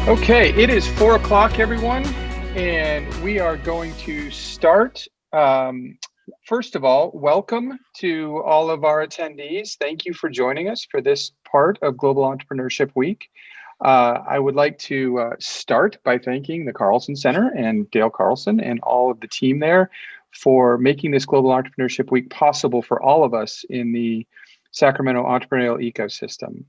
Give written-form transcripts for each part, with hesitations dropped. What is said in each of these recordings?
Okay, it is 4 o'clock, everyone, and we are going to start. First of all, welcome to all of our attendees. Thank you for joining us for this part of Global Entrepreneurship Week. I would like to start by thanking the Carlsen Center and Dale Carlsen and all of the team there for making this Global Entrepreneurship Week possible for all of us in the Sacramento entrepreneurial ecosystem.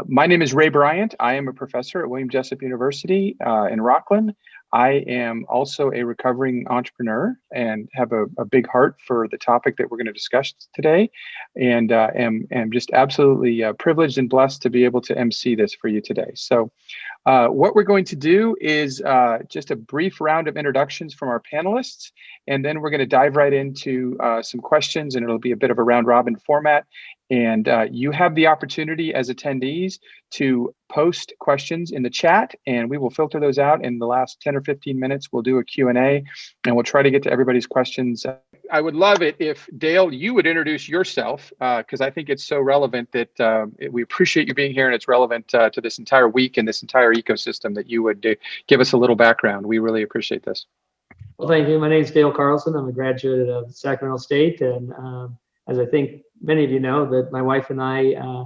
My name is Ray Bryant. I am a professor at William Jessup University in Rockland. I am also a recovering entrepreneur and have a big heart for the topic that we're going to discuss today, and am just absolutely privileged and blessed to be able to MC this for you today. So what we're going to do is just a brief round of introductions from our panelists, and then we're going to dive right into some questions, and it'll be a bit of a round robin format. And you have the opportunity as attendees to post questions in the chat, and we will filter those out. In the last 10 or 15 minutes, we'll do a Q&A, and we'll try to get to everybody's questions. I would love it if, Dale, you would introduce yourself, because I think it's so relevant that we appreciate you being here, and it's relevant to this entire week and this entire ecosystem, that you would give us a little background. We really appreciate this. Well, thank you. My name is Dale Carlsen. I'm a graduate of Sacramento State, and as I think many of you know, that my wife and I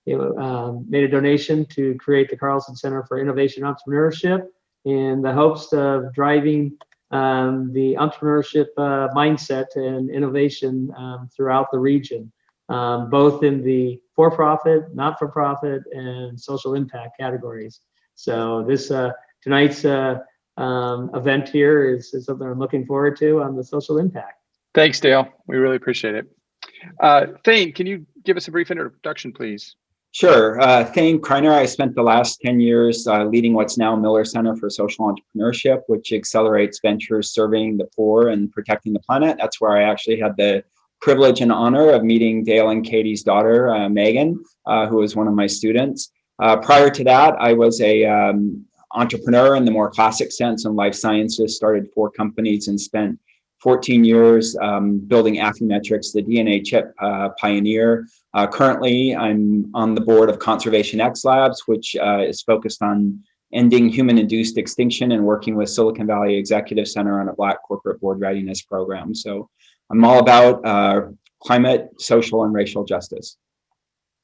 made a donation to create the Carlsen Center for Innovation and Entrepreneurship in the hopes of driving the entrepreneurship mindset and innovation throughout the region, both in the for-profit, not-for-profit, and social impact categories. So this tonight's event here is something I'm looking forward to on the social impact. Thanks, Dale. We really appreciate it. Thane, can you give us a brief introduction, please? Sure. Thane Kreiner. I spent the last 10 years leading what's now Miller Center for Social Entrepreneurship, which accelerates ventures serving the poor and protecting the planet. That's where I actually had the privilege and honor of meeting Dale and Katie's daughter, Megan, who was one of my students. Prior to that, I was a entrepreneur in the more classic sense in life sciences, started 4 companies and spent 14 years building Affymetrix, the DNA chip pioneer. Currently, I'm on the board of Conservation X Labs, which is focused on ending human-induced extinction and working with Silicon Valley Executive Center on a Black corporate board readiness program. So I'm all about climate, social, and racial justice.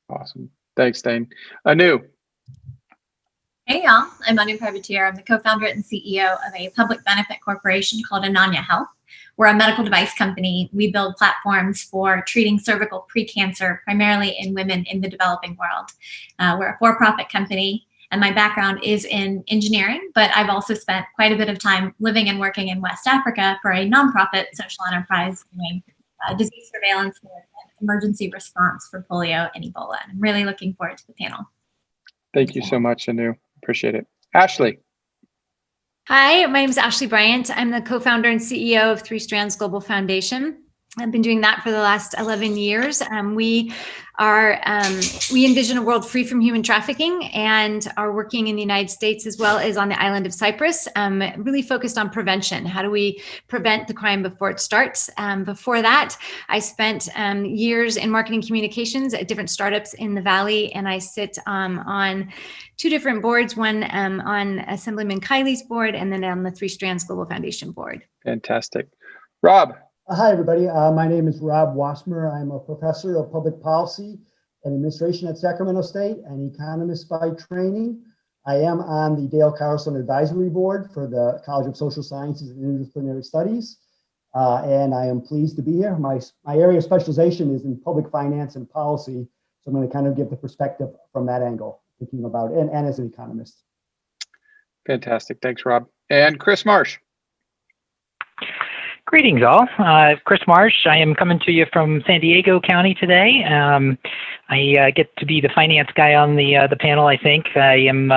Awesome. Thanks, Thane. Anu. Hey y'all, I'm Parvatiyar. I'm the co-founder and CEO of a public benefit corporation called Ananya Health. We're a medical device company. We build platforms for treating cervical precancer, primarily in women in the developing world. We're a for-profit company, and my background is in engineering, but I've also spent quite a bit of time living and working in West Africa for a nonprofit social enterprise doing disease surveillance and emergency response for polio and Ebola. And I'm really looking forward to the panel. Thank you so much, Anu. Appreciate it. Ashlie. Hi, my name is Ashlie Bryant. I'm the co-founder and CEO of Three Strands Global Foundation. I've been doing that for the last 11 years. We envision a world free from human trafficking and are working in the United States as well as on the island of Cyprus, really focused on prevention. How do we prevent the crime before it starts? Before that, I spent years in marketing communications at different startups in the Valley, and I sit on 2 different boards, one on Assemblyman Kiley's board and then on the Three Strands Global Foundation board. Fantastic. Rob. Hi, everybody. My name is Rob Wassmer. I'm a professor of public policy and administration at Sacramento State, an economist by training. I am on the Dale Carlsen Advisory Board for the College of Social Sciences and Interdisciplinary Studies, and I am pleased to be here. My area of specialization is in public finance and policy, so I'm going to kind of give the perspective from that angle, thinking about it, and as an economist. Fantastic. Thanks, Rob. And Chris Marsh. Greetings, all. Chris Marsh. I am coming to you from San Diego County today. I get to be the finance guy on the panel, I think. I am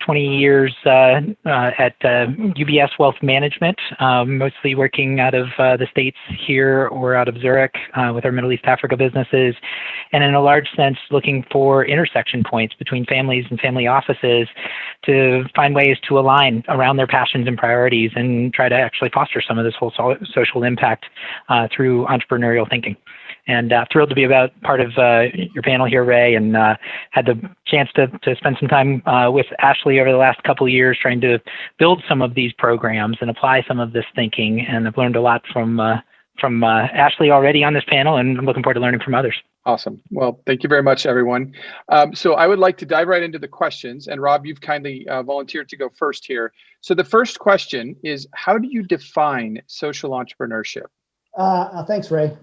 20 years at UBS Wealth Management, mostly working out of the States here or out of Zurich with our Middle East Africa businesses, and in a large sense looking for intersection points between families and family offices to find ways to align around their passions and priorities and try to actually foster some of this whole social impact through entrepreneurial thinking. And thrilled to be part of your panel here, Ray, and had the chance to spend some time with Ashlie over the last couple of years trying to build some of these programs and apply some of this thinking. And I've learned a lot from Ashlie already on this panel, and I'm looking forward to learning from others. Awesome. Well, thank you very much, everyone. So I would like to dive right into the questions. And Rob, you've kindly volunteered to go first here. So the first question is, how do you define social entrepreneurship? Thanks, Ray.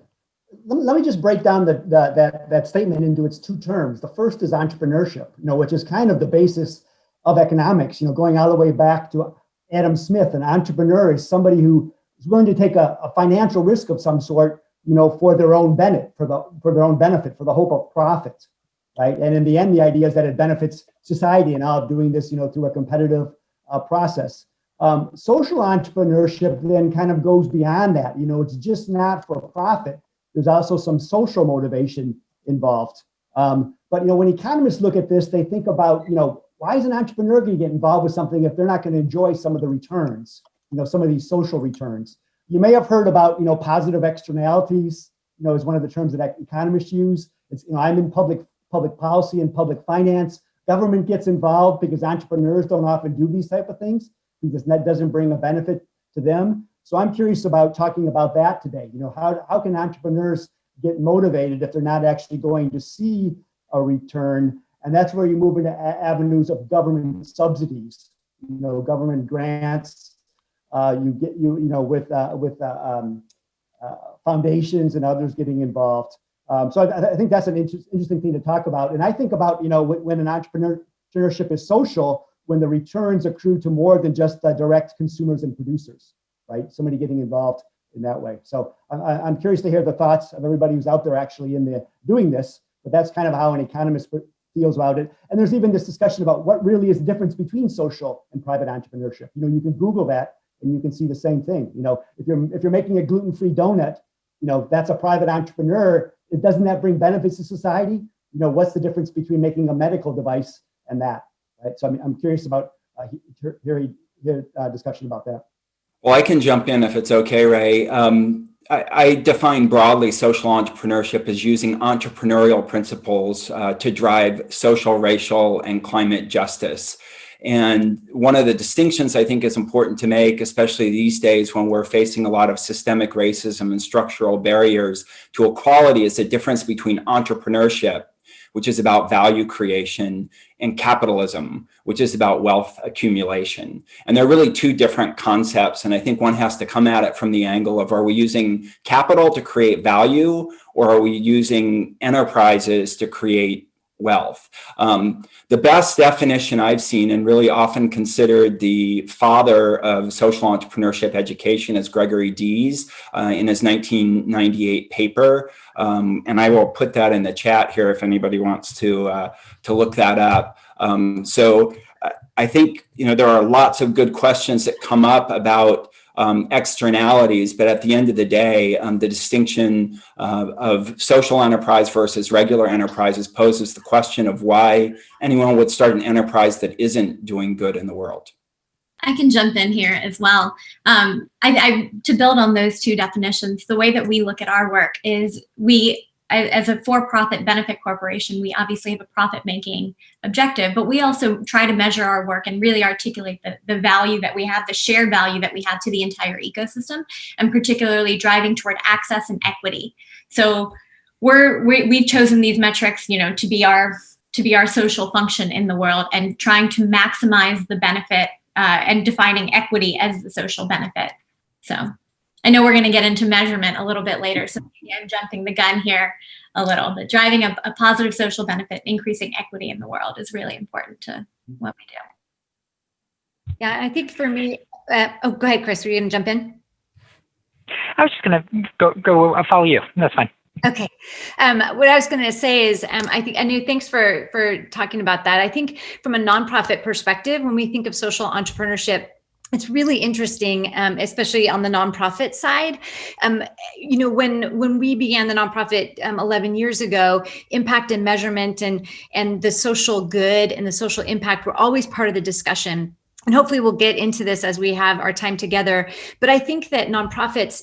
Let me just break down that statement into its two terms. The first is entrepreneurship, which is kind of the basis of economics, going all the way back to Adam Smith. An entrepreneur is somebody who is willing to take a financial risk of some sort, for their own benefit, for the hope of profit, right? And in the end, the idea is that it benefits society, and all of doing this, through a competitive process. Social entrepreneurship then kind of goes beyond that. It's just not for profit. There's also some social motivation involved. But when economists look at this, they think about, why is an entrepreneur going to get involved with something if they're not going to enjoy some of the returns, some of these social returns? You may have heard about, positive externalities, is one of the terms that economists use. It's, I'm in public policy and public finance. Government gets involved because entrepreneurs don't often do these type of things because that doesn't bring a benefit to them. So I'm curious about talking about that today. How can entrepreneurs get motivated if they're not actually going to see a return? And that's where you move into avenues of government subsidies, government grants. With foundations and others getting involved. So I think that's an interesting thing to talk about. And I think about, when an entrepreneurship is social, when the returns accrue to more than just the direct consumers and producers, right? Somebody getting involved in that way. So I'm curious to hear the thoughts of everybody who's out there actually doing this, but that's kind of how an economist feels about it. And there's even this discussion about what really is the difference between social and private entrepreneurship. You can Google that, and you can see the same thing. If you're making a gluten-free donut, that's a private entrepreneur. Doesn't that bring benefits to society? What's the difference between making a medical device and that? Right. So I'm curious about hearing discussion about that. Well, I can jump in if it's okay, Ray. I define broadly social entrepreneurship as using entrepreneurial principles to drive social, racial, and climate justice. And one of the distinctions I think is important to make, especially these days when we're facing a lot of systemic racism and structural barriers to equality, is the difference between entrepreneurship, which is about value creation, and capitalism, which is about wealth accumulation. And they're really two different concepts. And I think one has to come at it from the angle of, are we using capital to create value, or are we using enterprises to create wealth? The best definition I've seen, and really often considered the father of social entrepreneurship education, is Gregory Dees in his 1998 paper. And I will put that in the chat here if anybody wants to look that up. So I think, there are lots of good questions that come up about externalities, but at the end of the day, the distinction of social enterprise versus regular enterprises poses the question of why anyone would start an enterprise that isn't doing good in the world. I can jump in here as well. To build on those two definitions, the way that we look at our work is as a for-profit benefit corporation, we obviously have a profit-making objective, but we also try to measure our work and really articulate the value that we have, the shared value that we have to the entire ecosystem, and particularly driving toward access and equity. So we've chosen these metrics, to be our social function in the world, and trying to maximize the benefit and defining equity as the social benefit. So I know we're going to get into measurement a little bit later, so maybe I'm jumping the gun here a little, but driving a positive social benefit, increasing equity in the world is really important to what we do. Yeah, I think for me, go ahead, Chris, were you going to jump in? I was just going to go follow you. That's fine. Okay. What I was going to say is, thanks for talking about that. I think from a nonprofit perspective, when we think of social entrepreneurship, it's really interesting, especially on the nonprofit side. When we began the nonprofit 11 years ago, impact and measurement and the social good and the social impact were always part of the discussion. and hopefully we'll get into this as we have our time together. But I think that nonprofits,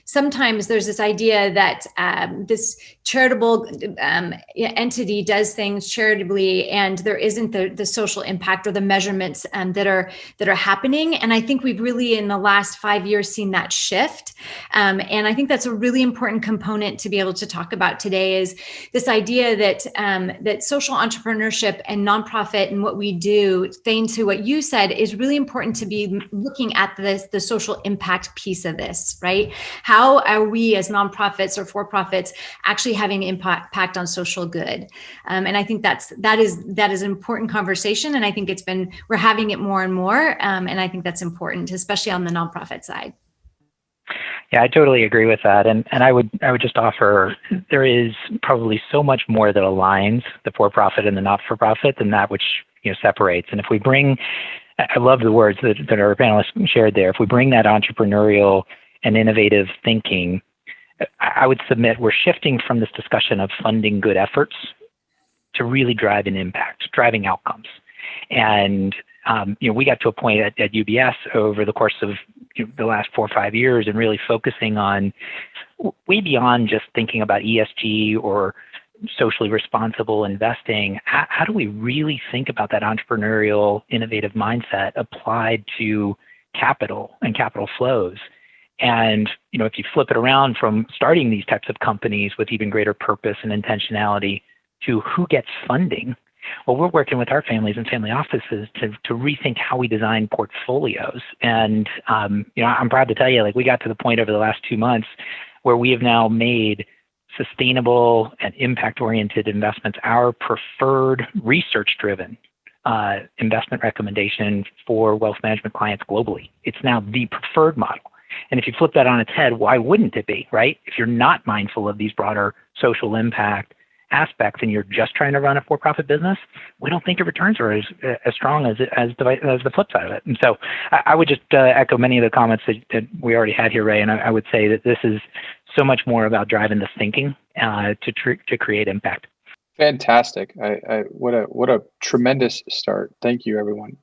sometimes there's this idea that this charitable entity does things charitably, and there isn't the social impact or the measurements that are happening. And I think we've really, in the last 5 years, seen that shift. And I think that's a really important component to be able to talk about today, is this idea that that social entrepreneurship and nonprofit and what we do, Thane, to what you said, is really important to be looking at the social impact piece of this, right? How are we as nonprofits or for-profits actually having impact on social good? And I think that is an important conversation. And I think we're having it more and more. And I think that's important, especially on the nonprofit side. Yeah, I totally agree with that. And I would just offer, there is probably so much more that aligns the for-profit and the not-for-profit than that which separates. And if we bring, I love the words that our panelists shared there, if we bring that entrepreneurial and innovative thinking, I would submit we're shifting from this discussion of funding good efforts to really driving impact, driving outcomes. And we got to a point at UBS over the course of the last 4 or 5 years and really focusing on way beyond just thinking about ESG or socially responsible investing. How do we really think about that entrepreneurial, innovative mindset applied to capital and capital flows? And, if you flip it around from starting these types of companies with even greater purpose and intentionality to who gets funding, well, we're working with our families and family offices to rethink how we design portfolios. And, I'm proud to tell you, we got to the point over the last 2 months where we have now made sustainable and impact-oriented investments our preferred research-driven investment recommendation for wealth management clients globally. It's now the preferred model. And if you flip that on its head, why wouldn't it be, right? If you're not mindful of these broader social impact aspects and you're just trying to run a for-profit business, we don't think your returns are as strong as the flip side of it. And so I would just echo many of the comments that we already had here, Ray, and I would say that this is so much more about driving the thinking to create impact. Fantastic. What a tremendous start. Thank you, everyone.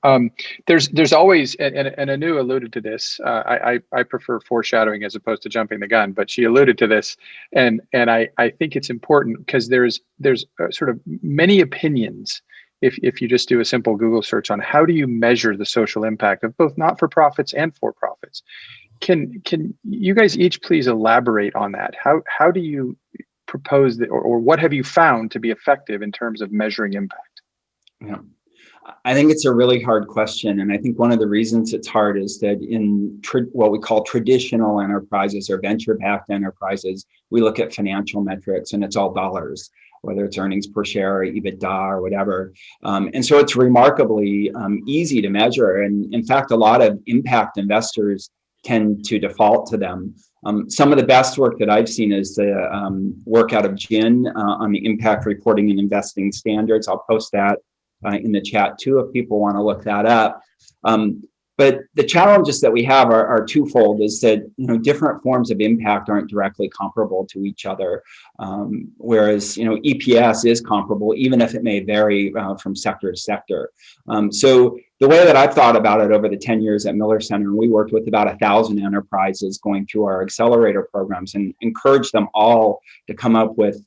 There's always, and Anu alluded to this, I prefer foreshadowing as opposed to jumping the gun, but she alluded to this, and I think it's important because there's sort of many opinions if you just do a simple Google search on how do you measure the social impact of both not-for-profits and for-profits. Can you guys each please elaborate on that? How do you propose that, or what have you found to be effective in terms of measuring impact? Yeah, I think it's a really hard question. And I think one of the reasons it's hard is that in what we call traditional enterprises or venture-backed enterprises, we look at financial metrics and it's all dollars, whether it's earnings per share or EBITDA or whatever. And so it's remarkably easy to measure. And in fact, a lot of impact investors tend to default to them. Some of the best work that I've seen is the work out of GIN on the impact reporting and investing standards. I'll post that in the chat too if people want to look that up. But the challenges that we have are twofold, is that different forms of impact aren't directly comparable to each other, whereas EPS is comparable, even if it may vary from sector to sector. So the way that I've thought about it over the 10 years at Miller Center, we worked with about 1,000 enterprises going through our accelerator programs and encouraged them all to come up with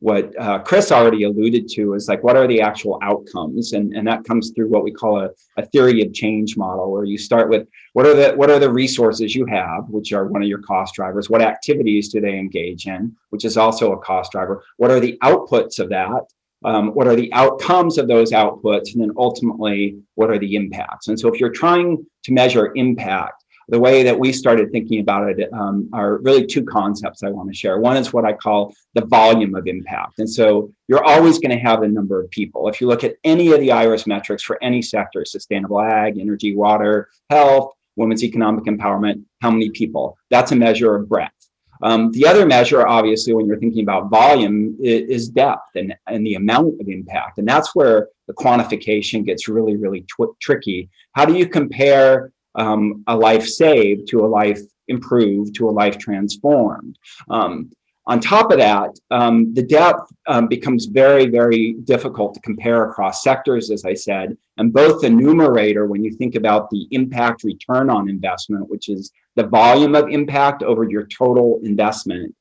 what Chris already alluded to is what are the actual outcomes, and that comes through what we call a theory of change model, where you start with what are the resources you have, which are one of your cost drivers. What activities do they engage in, which is also a cost driver. What are the outputs of that? What are the outcomes of those outputs, and then ultimately what are the impacts? And so if you're trying to measure impact, the way that we started thinking about it are really two concepts I want to share. One is what I call the volume of impact. And so you're always going to have a number of people. If you look at any of the IRIS metrics for any sector, sustainable ag, energy, water, health, women's economic empowerment, how many people? That's a measure of breadth. The other measure, obviously, when you're thinking about volume is depth and the amount of impact. And that's where the quantification gets really, really tricky. How do you compare a life saved to a life improved to a life transformed? On top of that, the depth becomes very, very difficult to compare across sectors, as I said, And both the numerator, when you think about the impact return on investment, which is the volume of impact over your total investment,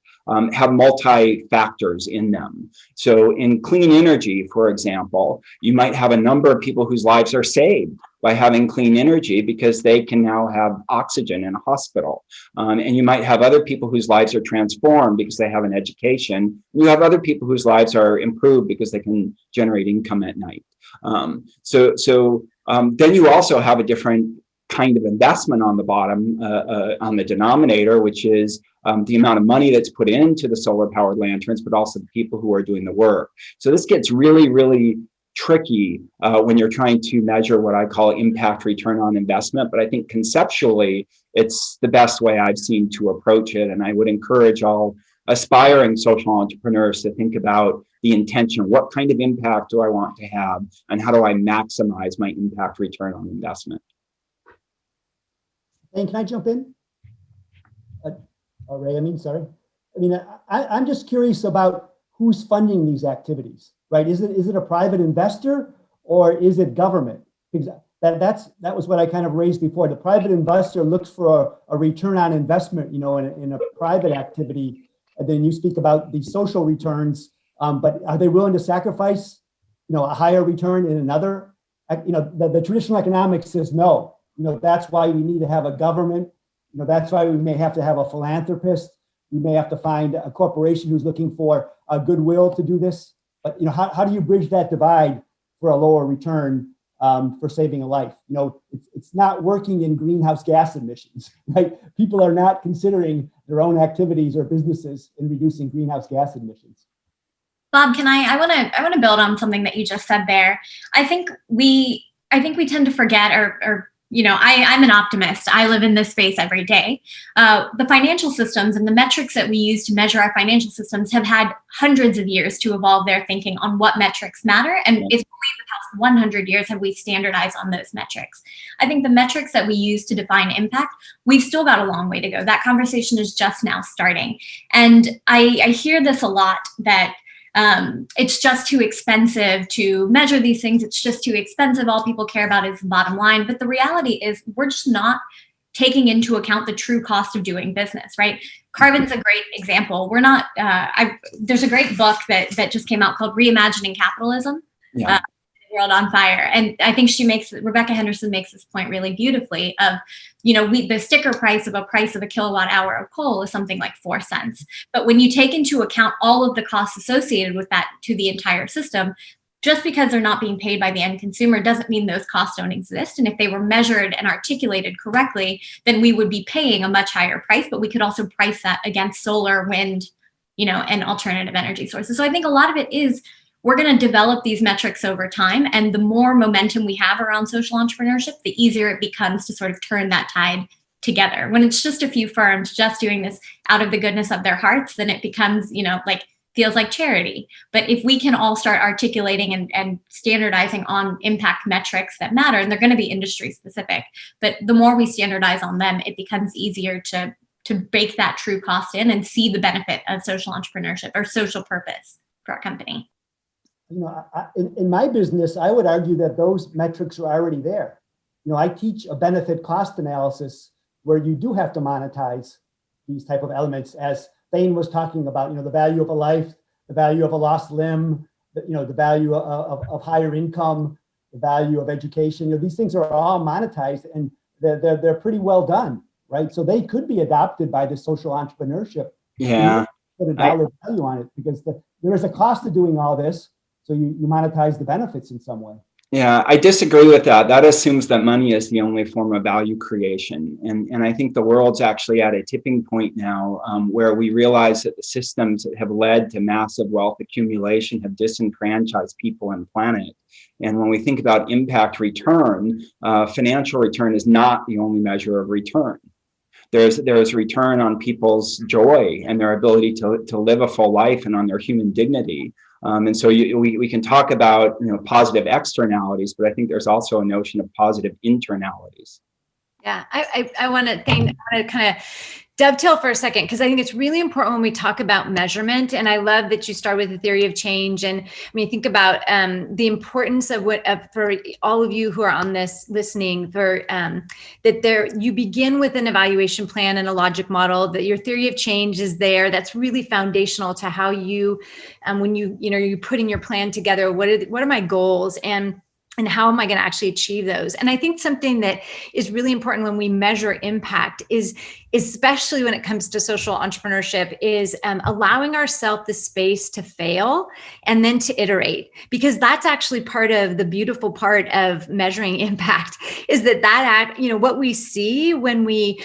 have multi-factors in them. So in clean energy, for example, you might have a number of people whose lives are saved by having clean energy because they can now have oxygen in a hospital. And you might have other people whose lives are transformed because they have an education. You have other people whose lives are improved because they can generate income at night. Then you also have a different kind of investment on the bottom, on the denominator, which is the amount of money that's put into the solar powered lanterns, but also the people who are doing the work. So this gets really, really tricky when you're trying to measure what I call impact return on investment. But I think conceptually, it's the best way I've seen to approach it. And I would encourage all aspiring social entrepreneurs to think about the intention. What kind of impact do I want to have? And how do I maximize my impact return on investment? Thane, can I jump in? Ray, I'm just curious about who's funding these activities, right? Is it a private investor or is it government? Because that was what I kind of raised before. The private investor looks for a return on investment, in a private activity. And then you speak about the social returns, but are they willing to sacrifice, a higher return in another? The traditional economics says no. That's why we need to have a government. That's why we may have to have a philanthropist. We may have to find a corporation who's looking for a goodwill to do this. But how do you bridge that divide for a lower return for saving a life? It's not working in greenhouse gas emissions, right? People are not considering their own activities or businesses in reducing greenhouse gas emissions. Bob, I want to build on something that you just said there. I think we tend to forget I'm an optimist. I live in this space every day. The financial systems and the metrics that we use to measure our financial systems have had hundreds of years to evolve their thinking on what metrics matter. And it's only the past 100 years have we standardized on those metrics. I think the metrics that we use to define impact, we've still got a long way to go. That conversation is just now starting. And I hear this a lot that it's just too expensive to measure these things. It's just too expensive. All people care about is the bottom line. But the reality is we're just not taking into account the true cost of doing business, right? Carbon's a great example. We're not, there's a great book that just came out called Reimagining Capitalism. Yeah. World on Fire. And I think Rebecca Henderson makes this point really beautifully of, the sticker price of a kilowatt hour of coal is something like 4 cents. But when you take into account all of the costs associated with that to the entire system, just because they're not being paid by the end consumer doesn't mean those costs don't exist. And if they were measured and articulated correctly, then we would be paying a much higher price, but we could also price that against solar, wind, and alternative energy sources. So I think a lot of it is we're going to develop these metrics over time. And the more momentum we have around social entrepreneurship, the easier it becomes to sort of turn that tide together. When it's just a few firms just doing this out of the goodness of their hearts, then it becomes, feels like charity. But if we can all start articulating and standardizing on impact metrics that matter, and they're going to be industry specific, but the more we standardize on them, it becomes easier to bake that true cost in and see the benefit of social entrepreneurship or social purpose for our company. In my business, I would argue that those metrics are already there. I teach a benefit cost analysis where you do have to monetize these type of elements, as Thane was talking about, the value of a life, the value of a lost limb, the value of higher income, the value of education. These things are all monetized and they're pretty well done, right? So they could be adopted by the social entrepreneurship. Yeah. Put a dollar value on it because there is a cost to doing all this. So you monetize the benefits in some way. Yeah, I disagree with that. That assumes that money is the only form of value creation. And I think the world's actually at a tipping point now where we realize that the systems that have led to massive wealth accumulation have disenfranchised people and planet. And when we think about impact return, financial return is not the only measure of return. There's return on people's joy and their ability to live a full life and on their human dignity. And so we can talk about positive externalities, but I think there's also a notion of positive internalities. Yeah, I want to kind of dovetail for a second, because I think it's really important when we talk about measurement. And I love that you start with the theory of change. And I mean, think about the importance of what for all of you who are on this listening, for you begin with an evaluation plan and a logic model, that your theory of change is there. That's really foundational to how you, when you're putting your plan together, what are my goals, and how am I going to actually achieve those? And I think something that is really important when we measure impact is, especially when it comes to social entrepreneurship, is allowing ourselves the space to fail and then to iterate, because that's actually part of the beautiful part of measuring impact, is that what we see when we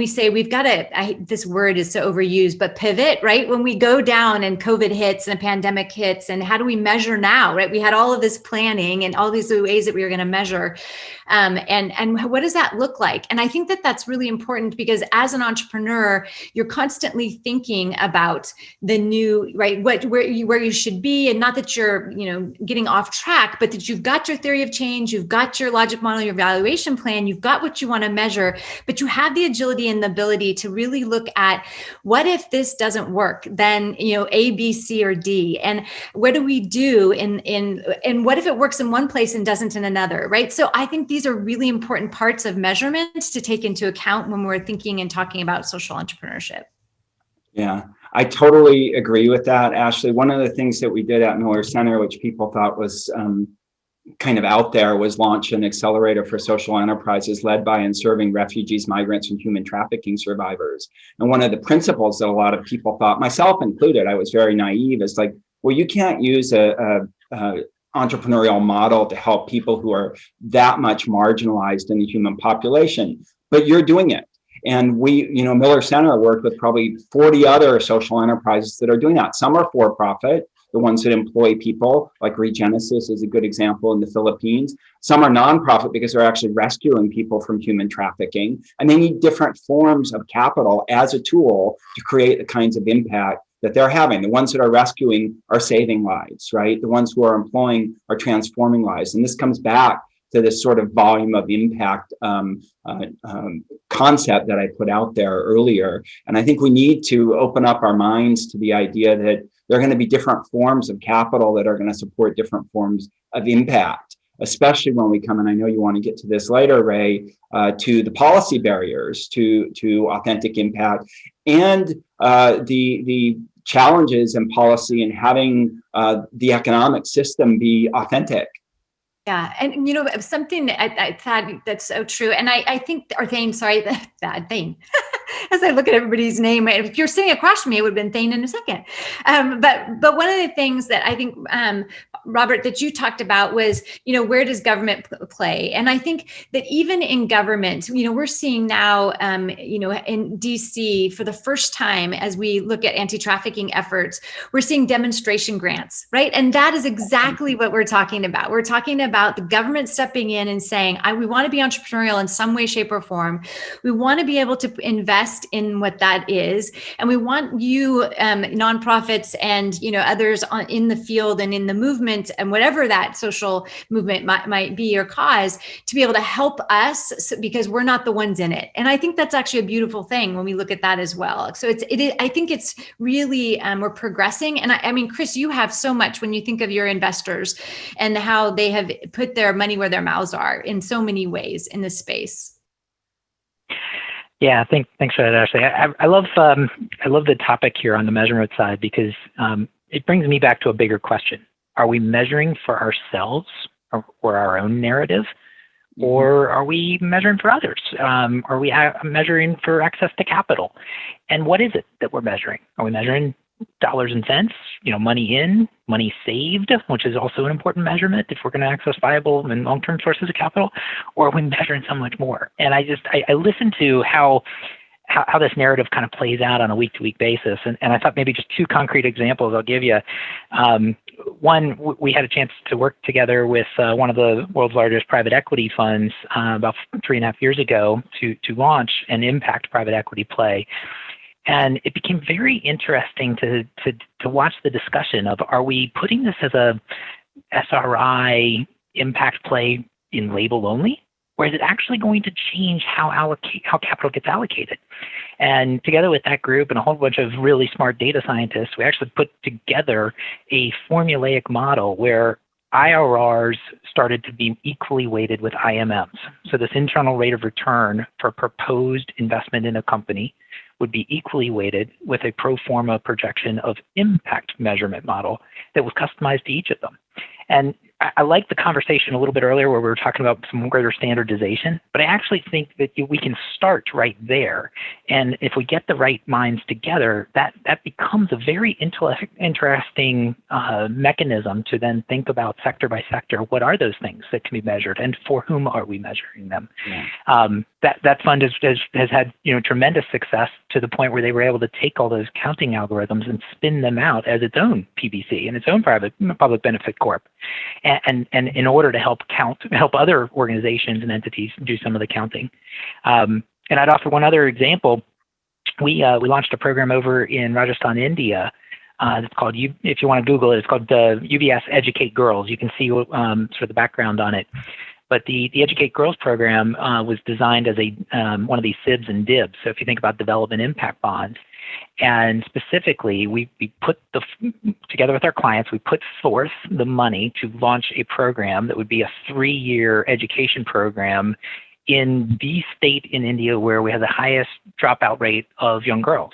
say we've got to, this word is so overused, but pivot, right? When we go down and COVID hits and a pandemic hits, and how do we measure now, right? We had all of this planning and all these ways that we were going to measure. And what does that look like? And I think that that's really important, because as an entrepreneur, you're constantly thinking about the new, right, where you should be, and not that you're, getting off track, but that you've got your theory of change, you've got your logic model, your evaluation plan, you've got what you want to measure, but you have the agility and the ability to really look at, what if this doesn't work? Then, A, B, C, or D, and what do we do and what if it works in one place and doesn't in another, right? So I think these are really important parts of measurement to take into account when we're thinking and talking about social entrepreneurship. Yeah, I totally agree with that, Ashlie. One of the things that we did at Miller Center, which people thought was kind of out there, was launch an accelerator for social enterprises led by and serving refugees, migrants, and human trafficking survivors. And one of the principles that a lot of people thought, myself included, I was very naive, is like, well, you can't use a entrepreneurial model to help people who are that much marginalized in the human population, but you're doing it. And we, Miller Center worked with probably 40 other social enterprises that are doing that. Some are for-profit, the ones that employ people, like Regenesis is a good example in the Philippines. Some are nonprofit because they're actually rescuing people from human trafficking, and they need different forms of capital as a tool to create the kinds of impact that they're having. The ones that are rescuing are saving lives, right? The ones who are employing are transforming lives. And this comes back to this sort of volume of impact concept that I put out there earlier. And I think we need to open up our minds to the idea that there are going to be different forms of capital that are going to support different forms of impact, especially when we come, and I know you want to get to this later, Ray, to the policy barriers to authentic impact, and the challenges in policy and having the economic system be authentic. Yeah. And, something I thought that's so true. And I think, or Thane, sorry, Thane, as I look at everybody's name, if you're sitting across from me, it would have been Thane in a second. But one of the things that I think, Robert, that you talked about was, where does government play? And I think that even in government, we're seeing now, in DC for the first time, as we look at anti-trafficking efforts, we're seeing demonstration grants, right? And that is exactly what we're talking about. We're talking about the government stepping in and saying, we want to be entrepreneurial in some way, shape, or form. We want to be able to invest in what that is. And we want you, nonprofits and, others in the field and in the movement and whatever that social movement might be or cause, to be able to help us, because we're not the ones in it. And I think that's actually a beautiful thing when we look at that as well. So I think it's really, we're progressing. And I mean, Chris, you have so much when you think of your investors and how they have put their money where their mouths are in so many ways in this space. Yeah, thanks for that, Ashlie. I love the topic here on the measurement side, because it brings me back to a bigger question. Are we measuring for ourselves or our own narrative, or are we measuring for others? Are we measuring for access to capital? And what is it that we're measuring? Are we measuring dollars and cents, money in, money saved, which is also an important measurement if we're going to access viable and long-term sources of capital, or are we measuring so much more? And I listen to how this narrative kind of plays out on a week-to-week basis. And I thought maybe just two concrete examples I'll give you. One, we had a chance to work together with one of the world's largest private equity funds about 3.5 years ago to launch an impact private equity play. And it became very interesting to watch the discussion of, are we putting this as a SRI impact play in label only? or is it actually going to change how capital gets allocated? And together with that group and a whole bunch of really smart data scientists, we actually put together a formulaic model where IRRs started to be equally weighted with IMMs. So this internal rate of return for proposed investment in a company would be equally weighted with a pro forma projection of impact measurement model that was customized to each of them. And I like the conversation a little bit earlier where we were talking about some greater standardization, but I actually think that we can start right there. And if we get the right minds together, that becomes a very interesting mechanism to then think about sector by sector. What are those things that can be measured, and for whom are we measuring them? Yeah. That fund has had tremendous success to the point where they were able to take all those counting algorithms and spin them out as its own PBC and its own public benefit corp. And in order to help other organizations and entities do some of the counting. And I'd offer one other example. We launched a program over in Rajasthan, India. It's called, if you want to Google it, it's called UBS Educate Girls. You can see sort of the background on it. But the Educate Girls program was designed as one of these SIBs and DIBs. So if you think about development impact bonds, and specifically, we put together with our clients, we put forth the money to launch a program that would be a 3-year education program in the state in India where we have the highest dropout rate of young girls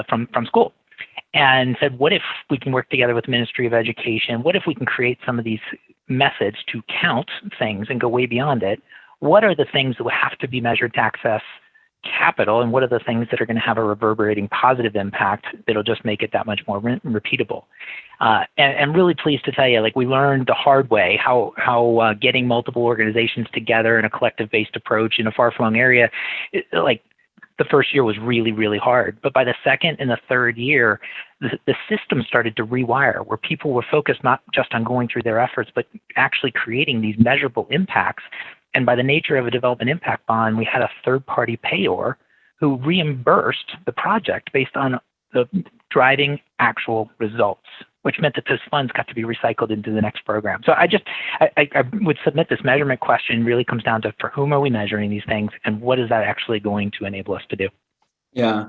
from school. And said, what if we can work together with the Ministry of Education? What if we can create some of these methods to count things and go way beyond it? What are the things that will have to be measured to access capital, and what are the things that are going to have a reverberating positive impact that'll just make it that much more repeatable? And really pleased to tell you, like, we learned the hard way how getting multiple organizations together in a collective-based approach in a far-flung area, the first year was really, really hard. But by the second and the third year, the system started to rewire, where people were focused not just on going through their efforts, but actually creating these measurable impacts. And by the nature of a development impact bond, we had a third-party payor who reimbursed the project based on the driving actual results, which meant that those funds got to be recycled into the next program. So I would submit this measurement question really comes down to, for whom are we measuring these things, and what is that actually going to enable us to do? Yeah.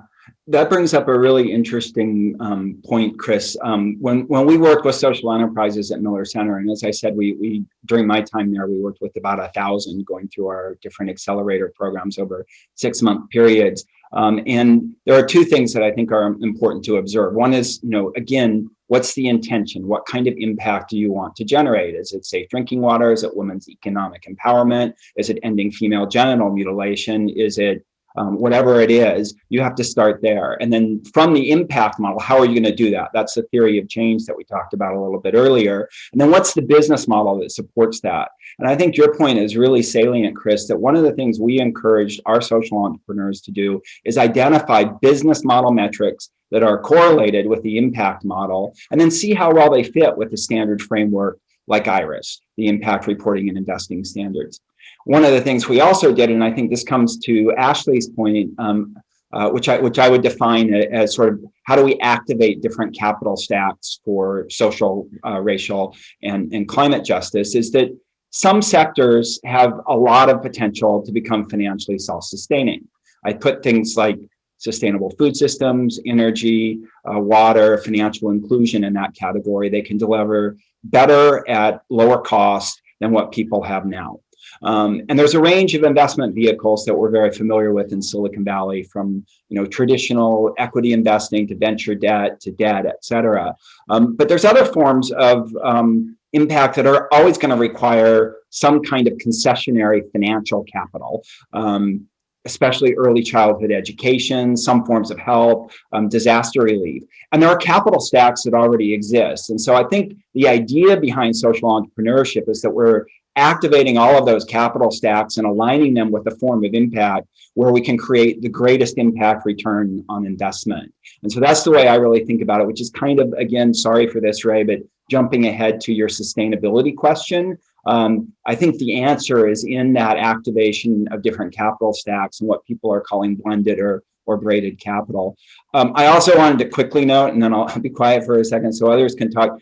That brings up a really interesting point, Chris. When we worked with social enterprises at Miller Center, and as I said, we during my time there, we worked with about 1,000 going through our different accelerator programs over 6-month periods. And there are two things that I think are important to observe. One is, again, what's the intention? What kind of impact do you want to generate? Is it safe drinking water? Is it women's economic empowerment? Is it ending female genital mutilation? Is it whatever it is? You have to start there. And then from the impact model, how are you going to do that? That's the theory of change that we talked about a little bit earlier. And then what's the business model that supports that? And I think your point is really salient, Chris, that one of the things we encouraged our social entrepreneurs to do is identify business model metrics that are correlated with the impact model, and then see how well they fit with the standard framework like IRIS, the impact reporting and investing standards. One of the things we also did, and I think this comes to Ashley's point, which I would define as sort of how do we activate different capital stacks for social, racial, and climate justice, is that some sectors have a lot of potential to become financially self-sustaining. I put things like sustainable food systems, energy, water, financial inclusion in that category. They can deliver better at lower cost than what people have now. And there's a range of investment vehicles that we're very familiar with in Silicon Valley, from traditional equity investing to venture debt to debt, et cetera. But there's other forms of impact that are always going to require some kind of concessionary financial capital, especially early childhood education, some forms of help, disaster relief. And there are capital stacks that already exist. And so I think the idea behind social entrepreneurship is that we're activating all of those capital stacks and aligning them with a form of impact where we can create the greatest impact return on investment. And so that's the way I really think about it, which is kind of, again, sorry for this, Ray, but jumping ahead to your sustainability question. I think the answer is in that activation of different capital stacks and what people are calling blended or braided capital. I also wanted to quickly note, and then I'll be quiet for a second so others can talk.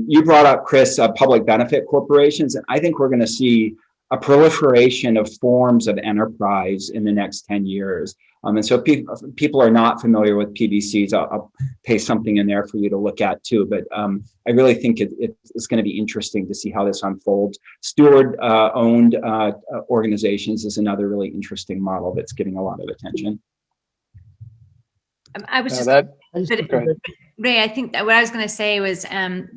You brought up, Chris, public benefit corporations, and I think we're going to see a proliferation of forms of enterprise in the next 10 years. And so people are not familiar with PBCs. I'll pay something in there for you to look at too. But I really think it's going to be interesting to see how this unfolds. Steward-owned organizations is another really interesting model that's getting a lot of attention. I was just, Ray, I think that what I was going to say was, Thane,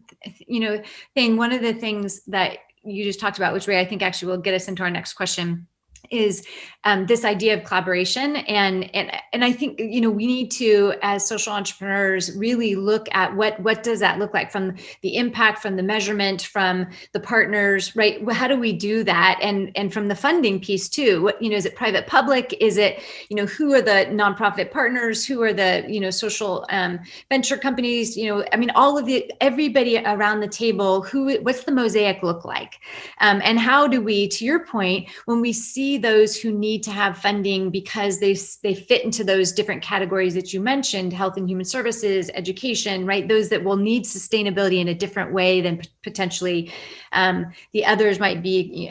one of the things that you just talked about, which Ray, I think actually will get us into our next question, is this idea of collaboration. And I think, we need to, as social entrepreneurs, really look at what does that look like, from the impact, from the measurement, from the partners, right? How do we do that? And from the funding piece too, is it private, public? Is it, who are the nonprofit partners? Who are the, social venture companies? All of everybody around the table, what's the mosaic look like? And how do we, to your point, when we see those who need to have funding because they fit into those different categories that you mentioned, health and human services, education, right? Those that will need sustainability in a different way than potentially the others might be,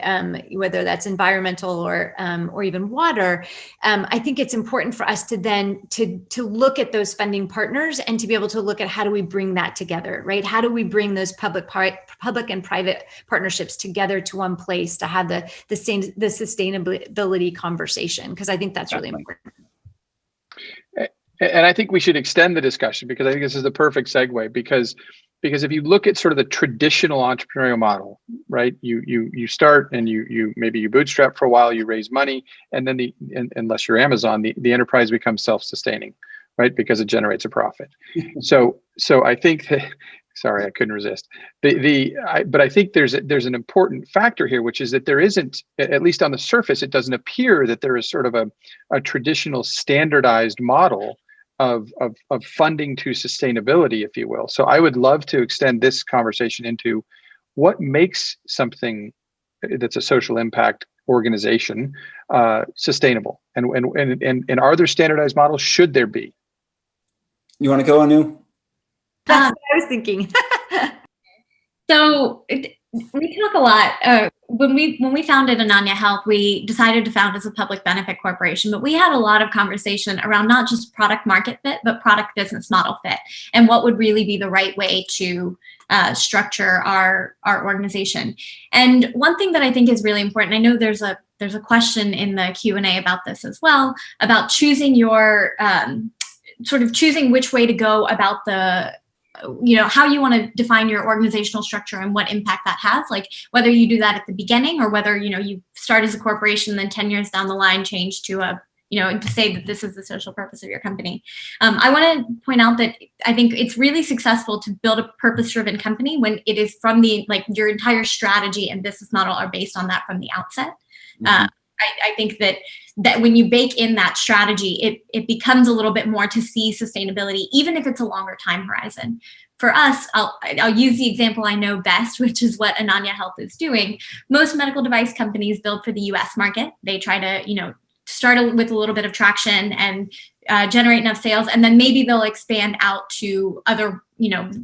whether that's environmental or even water. I think it's important for us to then to look at those funding partners and to be able to look at how do we bring that together, right? How do we bring those public and private partnerships together to one place to have the sustainability conversation, because I think that's really important. And I think we should extend the discussion, because I think this is the perfect segue, because if you look at sort of the traditional entrepreneurial model, right? You start and you maybe you bootstrap for a while, you raise money, and then unless you're Amazon, the enterprise becomes self-sustaining, right? Because it generates a profit. So I think that, sorry, I couldn't resist. But I think there's an important factor here, which is that there isn't, at least on the surface, it doesn't appear that there is sort of a traditional standardized model of funding to sustainability, if you will. So I would love to extend this conversation into what makes something that's a social impact organization sustainable, and are there standardized models? Should there be? You want to go, Anu? That's what I was thinking. So we talk a lot. When we founded Ananya Health, we decided to found as a public benefit corporation, but we had a lot of conversation around not just product market fit, but product business model fit, and what would really be the right way to structure our organization. And one thing that I think is really important, I know there's a question in the Q&A about this as well, about choosing your choosing which way to go about the how you want to define your organizational structure and what impact that has, like whether you do that at the beginning or whether, you start as a corporation, then 10 years down the line, change to to say that this is the social purpose of your company. I want to point out that I think it's really successful to build a purpose-driven company when it is from your entire strategy and business model are based on that from the outset. Mm-hmm. I think that when you bake in that strategy, it becomes a little bit more to see sustainability, even if it's a longer time horizon. For us, I'll use the example I know best, which is what Ananya Health is doing. Most medical device companies build for the US market. They try to, start with a little bit of traction and generate enough sales, and then maybe they'll expand out to other,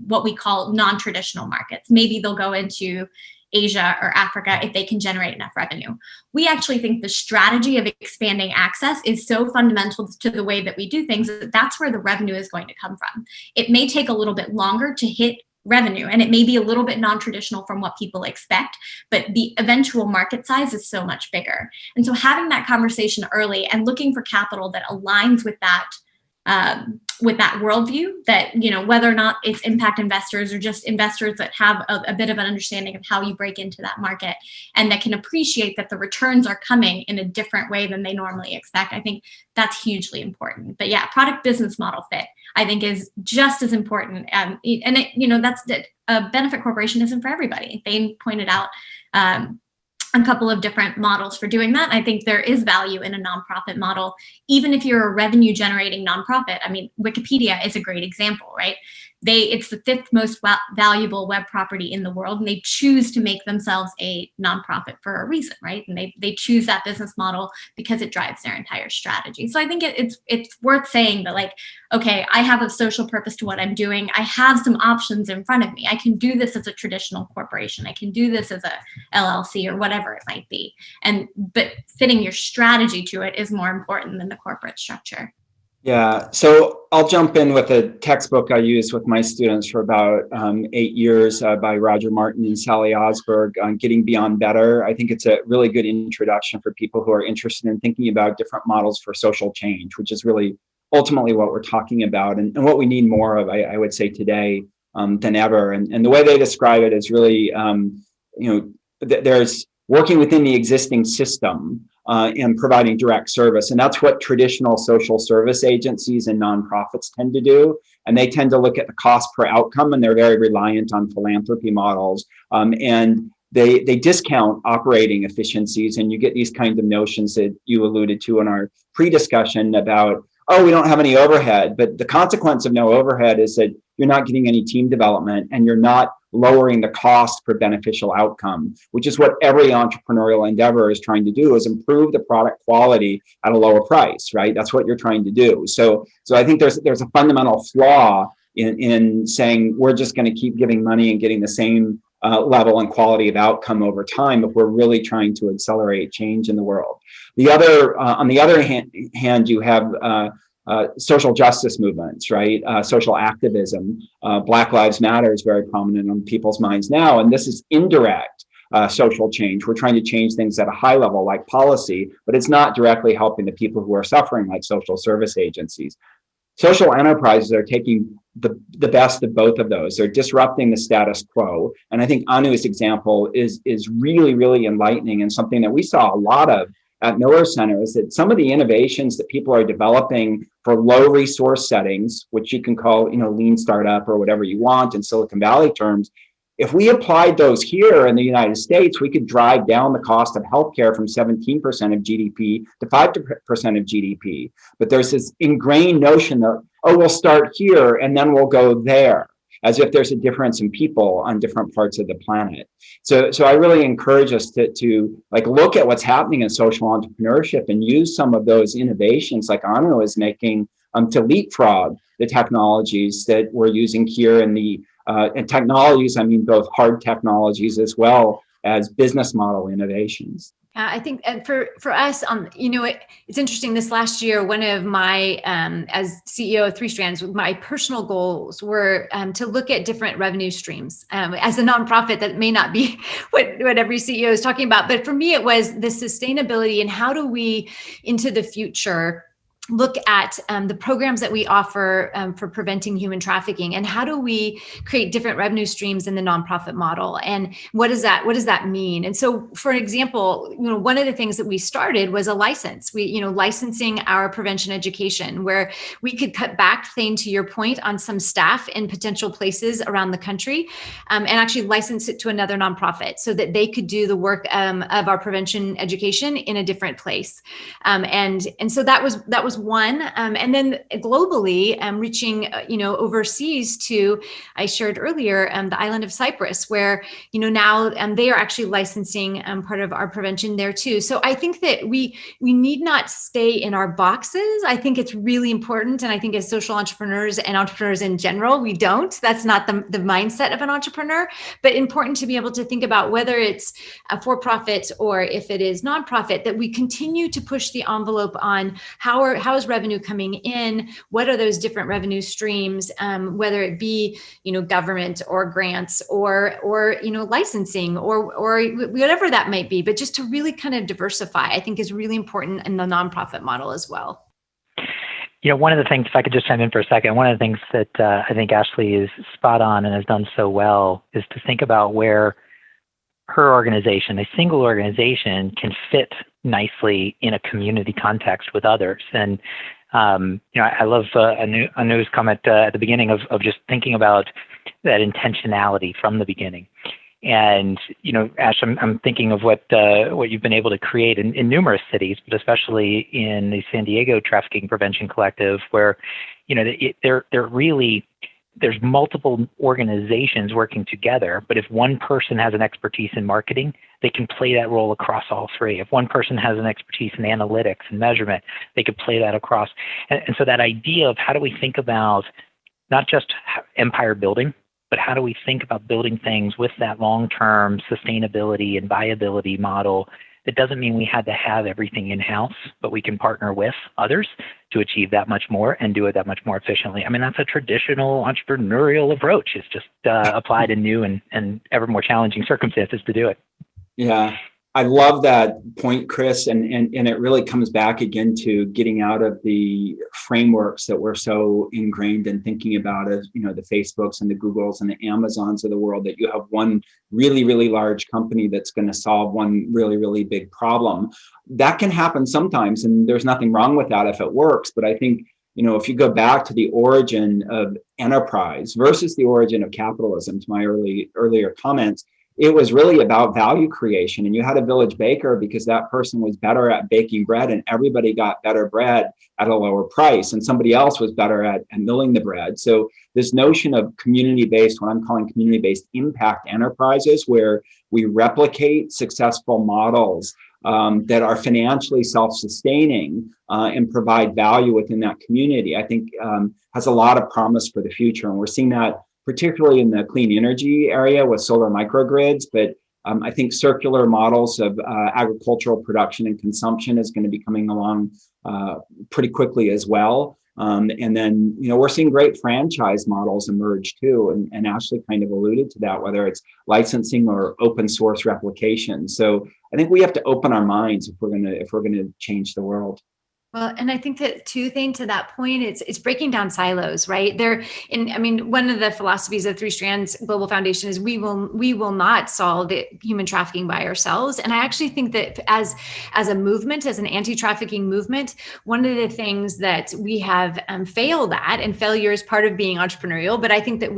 what we call non-traditional markets. Maybe they'll go into Asia or Africa if they can generate enough revenue. We actually think the strategy of expanding access is so fundamental to the way that we do things that that's where the revenue is going to come from. It may take a little bit longer to hit revenue, and it may be a little bit non-traditional from what people expect, but the eventual market size is so much bigger. And so having that conversation early and looking for capital that aligns with that worldview, that, whether or not it's impact investors or just investors that have a bit of an understanding of how you break into that market and that can appreciate that the returns are coming in a different way than they normally expect. I think that's hugely important. But yeah, product business model fit, I think, is just as important. And that's that a benefit corporation isn't for everybody. Thane pointed out a couple of different models for doing that. I think there is value in a nonprofit model, even if you're a revenue generating nonprofit. I mean, Wikipedia is a great example, right? it's the fifth most valuable web property in the world, and they choose to make themselves a nonprofit for a reason, right? And they choose that business model because it drives their entire strategy. So I think it's worth saying that, like, okay, I have a social purpose to what I'm doing. I have some options in front of me. I can do this as a traditional corporation. I can do this as a LLC or whatever it might be. But fitting your strategy to it is more important than the corporate structure. Yeah, so I'll jump in with a textbook I used with my students for about 8 years by Roger Martin and Sally Osberg on Getting Beyond Better. I think it's a really good introduction for people who are interested in thinking about different models for social change, which is really ultimately what we're talking about and what we need more of, I would say, today than ever. And the way they describe it is really, there's working within the existing system and providing direct service. And that's what traditional social service agencies and nonprofits tend to do. And they tend to look at the cost per outcome, and they're very reliant on philanthropy models. And they discount operating efficiencies, and you get these kinds of notions that you alluded to in our pre-discussion about, oh, we don't have any overhead. But the consequence of no overhead is that you're not getting any team development, and you're not lowering the cost per beneficial outcome, which is what every entrepreneurial endeavor is trying to do, is improve the product quality at a lower price, right? That's what you're trying to do. So I think there's a fundamental flaw in saying we're just going to keep giving money and getting the same level and quality of outcome over time if we're really trying to accelerate change in the world. On the other hand, you have social justice movements, right? Social activism. Black Lives Matter is very prominent on people's minds now, and this is indirect social change. We're trying to change things at a high level, like policy, but it's not directly helping the people who are suffering, like social service agencies. Social enterprises are taking the best of both of those. They're disrupting the status quo. And I think Anu's example is really, really enlightening, and something that we saw a lot of at Miller Center is that some of the innovations that people are developing for low resource settings, which you can call, lean startup or whatever you want in Silicon Valley terms, if we applied those here in the United States, we could drive down the cost of healthcare from 17% of GDP to 5% of GDP. But there's this ingrained notion that, oh, we'll start here and then we'll go there, as if there's a difference in people on different parts of the planet. So I really encourage us to look at what's happening in social entrepreneurship and use some of those innovations like Anu is making to leapfrog the technologies that we're using here and technologies, I mean both hard technologies as well as business model innovations. I think for us, it's interesting. This last year, one of my, as CEO of Three Strands, my personal goals were to look at different revenue streams. As a nonprofit, that may not be what every CEO is talking about, but for me, it was the sustainability and how do we, into the future, look at the programs that we offer for preventing human trafficking, and how do we create different revenue streams in the nonprofit model, and what does that mean? And so, for example, one of the things that we started was a license. We, licensing our prevention education, where we could cut back, Thane, to your point, on some staff in potential places around the country, and actually license it to another nonprofit so that they could do the work of our prevention education in a different place. And so that was one. And then globally, reaching, overseas to, I shared earlier, the island of Cyprus, where, now they are actually licensing part of our prevention there too. So I think that we need not stay in our boxes. I think it's really important. And I think as social entrepreneurs and entrepreneurs in general, we don't. That's not the mindset of an entrepreneur, but important to be able to think about whether it's a for-profit or if it is nonprofit, that we continue to push the envelope on how is revenue coming in? What are those different revenue streams? Whether it be, government or grants or licensing or whatever that might be, but just to really kind of diversify, I think is really important in the nonprofit model as well. One of the things, if I could just chime in for a second, one of the things that I think Ashlie is spot on and has done so well is to think about where her organization, a single organization, can fit nicely in a community context with others. And, I love Anu's comment at the beginning of just thinking about that intentionality from the beginning. And, Ash, I'm thinking of what you've been able to create in numerous cities, but especially in the San Diego Trafficking Prevention Collective, where, they're really there's multiple organizations working together, but if one person has an expertise in marketing, they can play that role across all three. If one person has an expertise in analytics and measurement, they could play that across. And so that idea of how do we think about not just empire building, but how do we think about building things with that long-term sustainability and viability model? It doesn't mean we had to have everything in-house, but we can partner with others to achieve that much more and do it that much more efficiently. I mean, that's a traditional entrepreneurial approach. It's just applied in new and ever more challenging circumstances to do it. Yeah, I love that point, Chris. And it really comes back again to getting out of the frameworks that we're so ingrained in thinking about as, you know, the Facebooks and the Googles and the Amazons of the world, that you have one really, really large company that's going to solve one really, really big problem. That can happen sometimes, and there's nothing wrong with that if it works. But I think, you know, if you go back to the origin of enterprise versus the origin of capitalism, to my earlier comments, it was really about value creation. And you had a village baker because that person was better at baking bread, and everybody got better bread at a lower price, and somebody else was better at milling the bread. So this notion of community-based, what I'm calling community-based impact enterprises, where we replicate successful models that are financially self-sustaining and provide value within that community, I think has a lot of promise for the future. And we're seeing that particularly in the clean energy area with solar microgrids, but I think circular models of agricultural production and consumption is going to be coming along pretty quickly as well. And then, you know, we're seeing great franchise models emerge too. And Ashlie kind of alluded to that, whether it's licensing or open source replication. So I think we have to open our minds if we're gonna change the world. Well, and I think that too, Thane, to that point, it's breaking down silos, right? One of the philosophies of Three Strands Global Foundation is we will not solve human trafficking by ourselves. And I actually think that as a movement, as an anti-trafficking movement, one of the things that we have failed at, and failure is part of being entrepreneurial, but I think that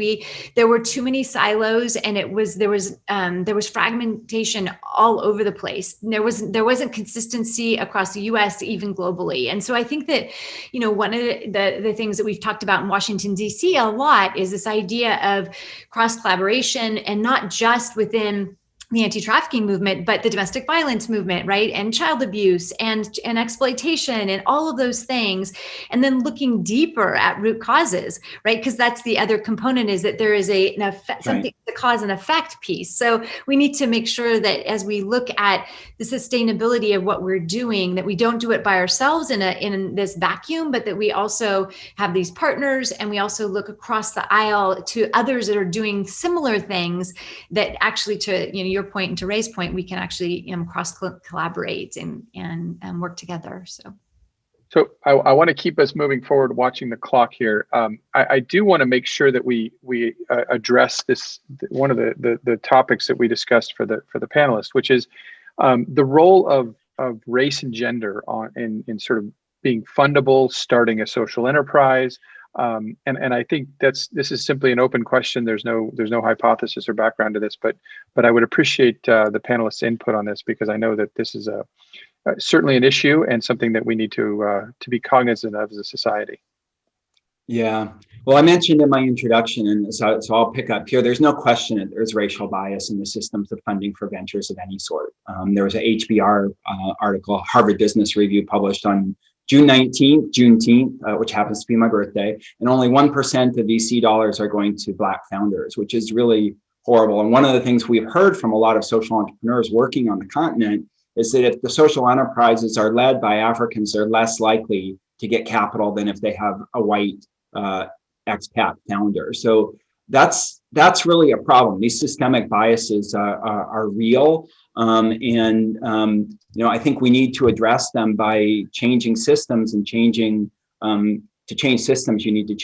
there were too many silos, and there was fragmentation all over the place. There wasn't consistency across the U.S., even globally. And so I think that, you know, one of the things that we've talked about in Washington, D.C. a lot is this idea of cross collaboration, and not just within the anti-trafficking movement, but the domestic violence movement, right? And child abuse and exploitation and all of those things. And then looking deeper at root causes, right? Because that's the other component, is that there is something, the cause and effect piece. So we need to make sure that as we look at the sustainability of what we're doing, that we don't do it by ourselves in this vacuum, but that we also have these partners, and we also look across the aisle to others that are doing similar things, that actually, to, you know, your point and to Ray's point, we can actually cross collaborate and work together. So I want to keep us moving forward, watching the clock here. I do want to make sure that we address this, one of the topics that we discussed for the panelists, which is the role of race and gender in sort of being fundable, starting a social enterprise. And I think this is simply an open question. There's no hypothesis or background to this, but I would appreciate the panelists' input on this, because I know that this is certainly an issue and something that we need to be cognizant of as a society. Yeah, well, I mentioned in my introduction, and so I'll pick up here. There's no question that there's racial bias in the systems of funding for ventures of any sort. There was an HBR article, Harvard Business Review, published on June 19th, Juneteenth, which happens to be my birthday, and only 1% of VC dollars are going to Black founders, which is really horrible. And one of the things we've heard from a lot of social entrepreneurs working on the continent is that if the social enterprises are led by Africans, they're less likely to get capital than if they have a white expat founder. So that's really a problem. These systemic biases are real. You know, I think we need to address them by changing systems, and to change systems, you need to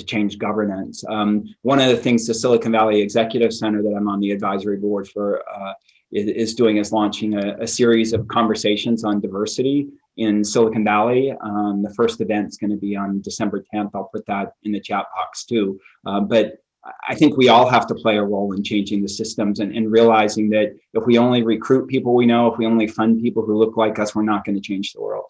change governance. One of the things the Silicon Valley Executive Center that I'm on the advisory board for is doing is launching a series of conversations on diversity in Silicon Valley. The first event's going to be on December 10th. I'll put that in the chat box too. But I think we all have to play a role in changing the systems and realizing that if we only recruit people we know, if we only fund people who look like us, we're not going to change the world.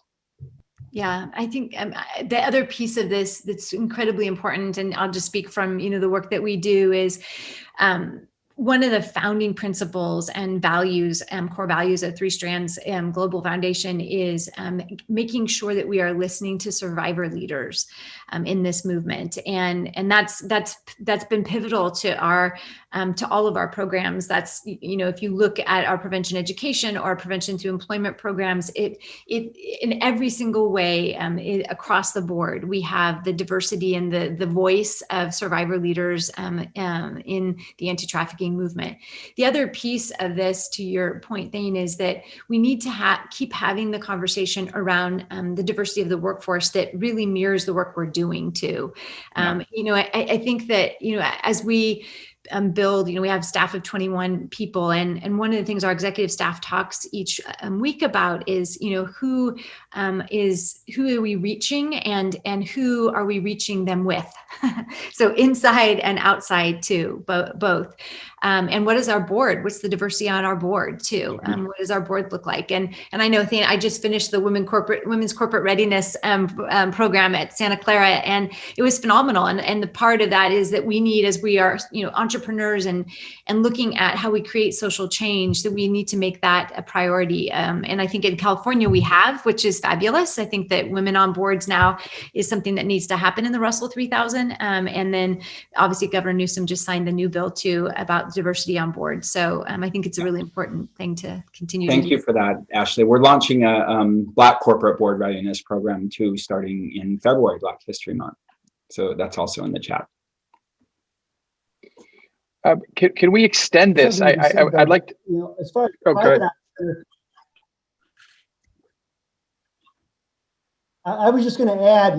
Yeah, I think the other piece of this that's incredibly important, and I'll just speak from, the work that we do, is one of the founding principles and values, core values of Three Strands Global Foundation is making sure that we are listening to survivor leaders in this movement, and that's been pivotal to our to all of our programs. That's, if you look at our prevention education or prevention through employment programs, it in every single way across the board, we have the diversity and the voice of survivor leaders in the anti-trafficking movement. The other piece of this, to your point, Thane, is that we need to keep having the conversation around the diversity of the workforce that really mirrors the work we're doing too. I think that, as we build, we have staff of 21 people. And one of the things our executive staff talks each week about is, who are we reaching and who are we reaching them with? So inside and outside too, both. And what is our board? What's the diversity on our board too? What does our board look like? And I know, Thane, I just finished the Women's Corporate Readiness program at Santa Clara, and it was phenomenal. And the part of that is that we need, as we are, entrepreneurs and looking at how we create social change, that we need to make that a priority. And I think in California we have, which is fabulous. I think that women on boards now is something that needs to happen in the Russell 3000. And then obviously Governor Newsom just signed the new bill too about diversity on board. So I think it's a really important thing to continue. Thank you for that, Ashlie. We're launching a Black Corporate Board Readiness program too, starting in February, Black History Month. So that's also in the chat. Can we extend this? I'd like to, as far as good. I was just going to add,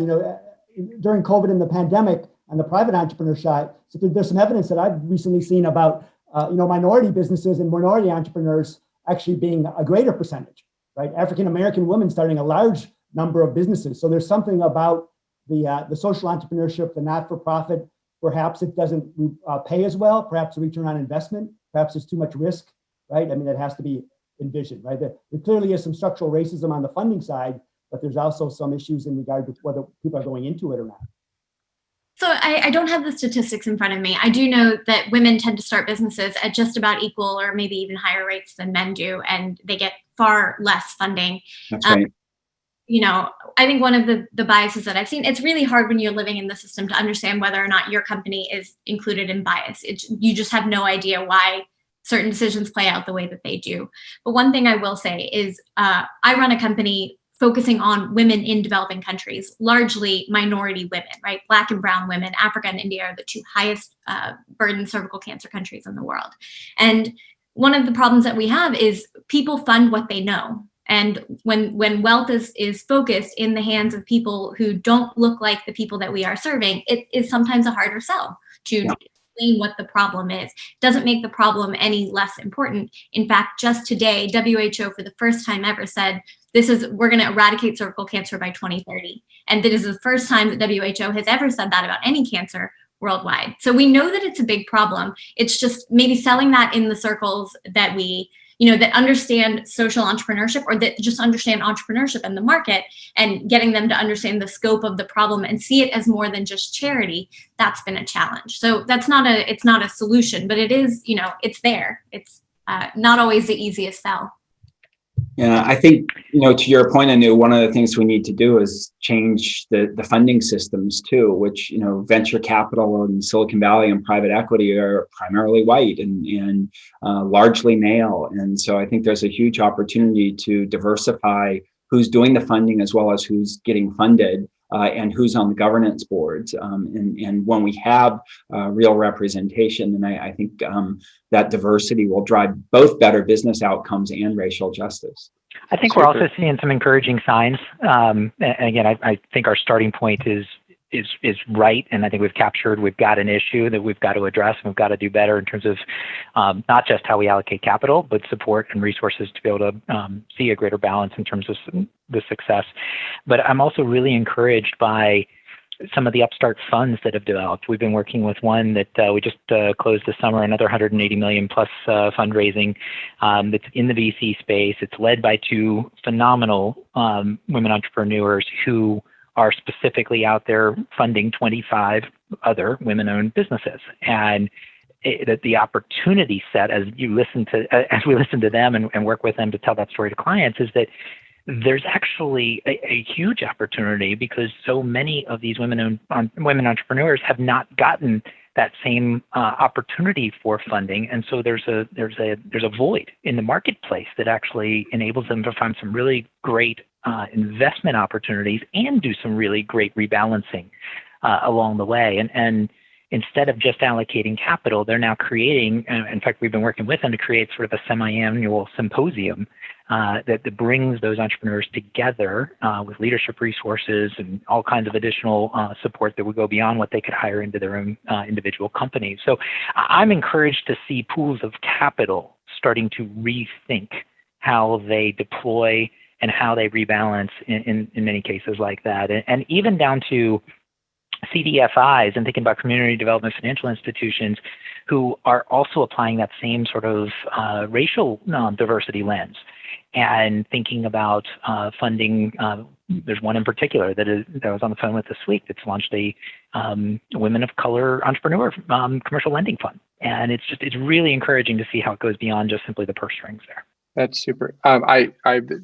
during COVID and the pandemic on the private entrepreneur side, so there's some evidence that I've recently seen about, minority businesses and minority entrepreneurs actually being a greater percentage, right? African-American women starting a large number of businesses. So there's something about the social entrepreneurship, the not-for-profit. Perhaps it doesn't pay as well. Perhaps the return on investment. Perhaps there's too much risk, right? I mean, that has to be envisioned, right? There clearly is some structural racism on the funding side, but there's also some issues in regard to whether people are going into it or not. So I don't have the statistics in front of me. I do know that women tend to start businesses at just about equal or maybe even higher rates than men do, and they get far less funding. That's right. I think one of the biases that I've seen, it's really hard when you're living in the system to understand whether or not your company is included in bias. You just have no idea why certain decisions play out the way that they do. But one thing I will say is I run a company focusing on women in developing countries, largely minority women, right? Black and brown women. Africa and India are the two highest burden cervical cancer countries in the world. And one of the problems that we have is people fund what they know. And when wealth is focused in the hands of people who don't look like the people that we are serving, it is sometimes a harder sell to explain what the problem is. It doesn't make the problem any less important. In fact, just today, WHO for the first time ever said, we're going to eradicate cervical cancer by 2030. And that is the first time that WHO has ever said that about any cancer worldwide. So we know that it's a big problem. It's just maybe selling that in the circles that we, that understand social entrepreneurship, or that just understand entrepreneurship and the market, and getting them to understand the scope of the problem and see it as more than just charity. That's been a challenge. So it's not a solution, but it is, it's there. It's not always the easiest sell. Yeah, I think, to your point, Anu, one of the things we need to do is change the funding systems too, which, venture capital in Silicon Valley and private equity are primarily white and largely male. And so I think there's a huge opportunity to diversify who's doing the funding as well as who's getting funded. And who's on the governance boards. And when we have real representation, and I think that diversity will drive both better business outcomes and racial justice. I think we're also seeing some encouraging signs. And again, I think our starting point is right. And I think we've got an issue that we've got to address, and we've got to do better in terms of not just how we allocate capital, but support and resources to be able to see a greater balance in terms of the success. But I'm also really encouraged by some of the upstart funds that have developed. We've been working with one that we just closed this summer, another 180 million plus fundraising that's in the VC space. It's led by two phenomenal women entrepreneurs who are specifically out there funding 25 other women-owned businesses. And that the opportunity set, as we listen to them and work with them to tell that story to clients, is that there's actually a huge opportunity because so many of these women entrepreneurs have not gotten that same opportunity for funding, and so there's a void in the marketplace that actually enables them to find some really great investment opportunities and do some really great rebalancing along the way. And instead of just allocating capital, they're now creating, in fact, we've been working with them to create sort of a semi-annual symposium that brings those entrepreneurs together with leadership resources and all kinds of additional support that would go beyond what they could hire into their own individual companies. So I'm encouraged to see pools of capital starting to rethink how they deploy and how they rebalance in many cases like that. And even down to CDFIs and thinking about community development financial institutions who are also applying that same sort of racial diversity lens and thinking about funding. There's one in particular that I was on the phone with this week that's launched a women of color entrepreneur commercial lending fund. And it's really encouraging to see how it goes beyond just simply the purse strings there. That's super. I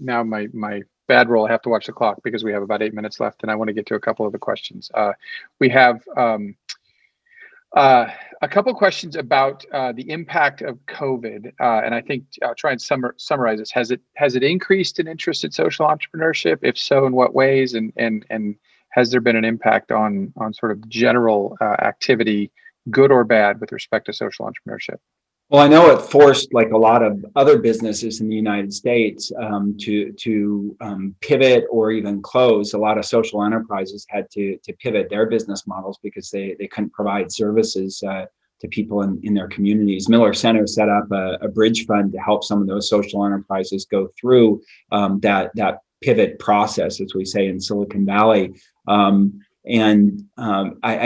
now my bad role. I have to watch the clock because we have about 8 minutes left, and I want to get to a couple of the questions. We have a couple questions about the impact of COVID, and I think I'll try and summarize this. Has it increased in interest in social entrepreneurship? If so, in what ways? And has there been an impact on sort of general activity, good or bad, with respect to social entrepreneurship? Well, I know it forced, like a lot of other businesses in the United States, to pivot or even close. A lot of social enterprises had to pivot their business models because they couldn't provide services to people in their communities. Miller Center set up a bridge fund to help some of those social enterprises go through that pivot process, as we say in Silicon Valley. I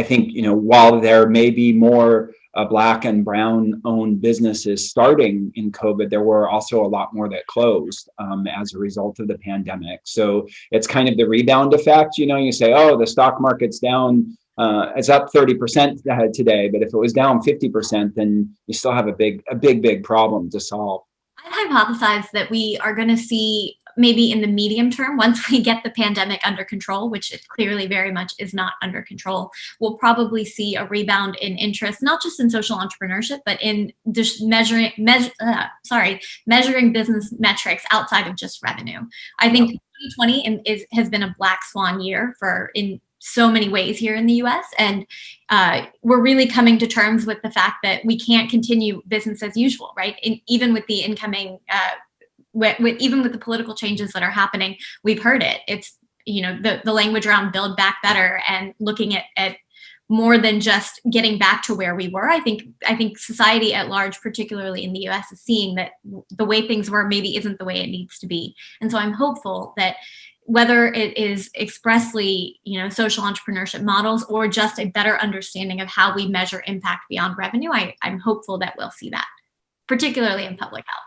think, while there may be more Black and Brown owned businesses starting in COVID, there were also a lot more that closed as a result of the pandemic. So it's kind of the rebound effect. You say, oh, the stock market's down, it's up 30% today, but if it was down 50%, then you still have a big problem to solve. I'd hypothesize that we are going to see, maybe in the medium term, once we get the pandemic under control, which it clearly very much is not under control, we'll probably see a rebound in interest, not just in social entrepreneurship, but in just measuring business metrics outside of just revenue. I think 2020 has been a black swan year in so many ways here in the US. And we're really coming to terms with the fact that we can't continue business as usual, right? Even with the incoming even with the political changes that are happening, we've heard it. It's, the language around build back better and looking at more than just getting back to where we were. I think society at large, particularly in the US, is seeing that the way things were maybe isn't the way it needs to be. And so I'm hopeful that whether it is expressly, social entrepreneurship models or just a better understanding of how we measure impact beyond revenue, I'm hopeful that we'll see that, particularly in public health.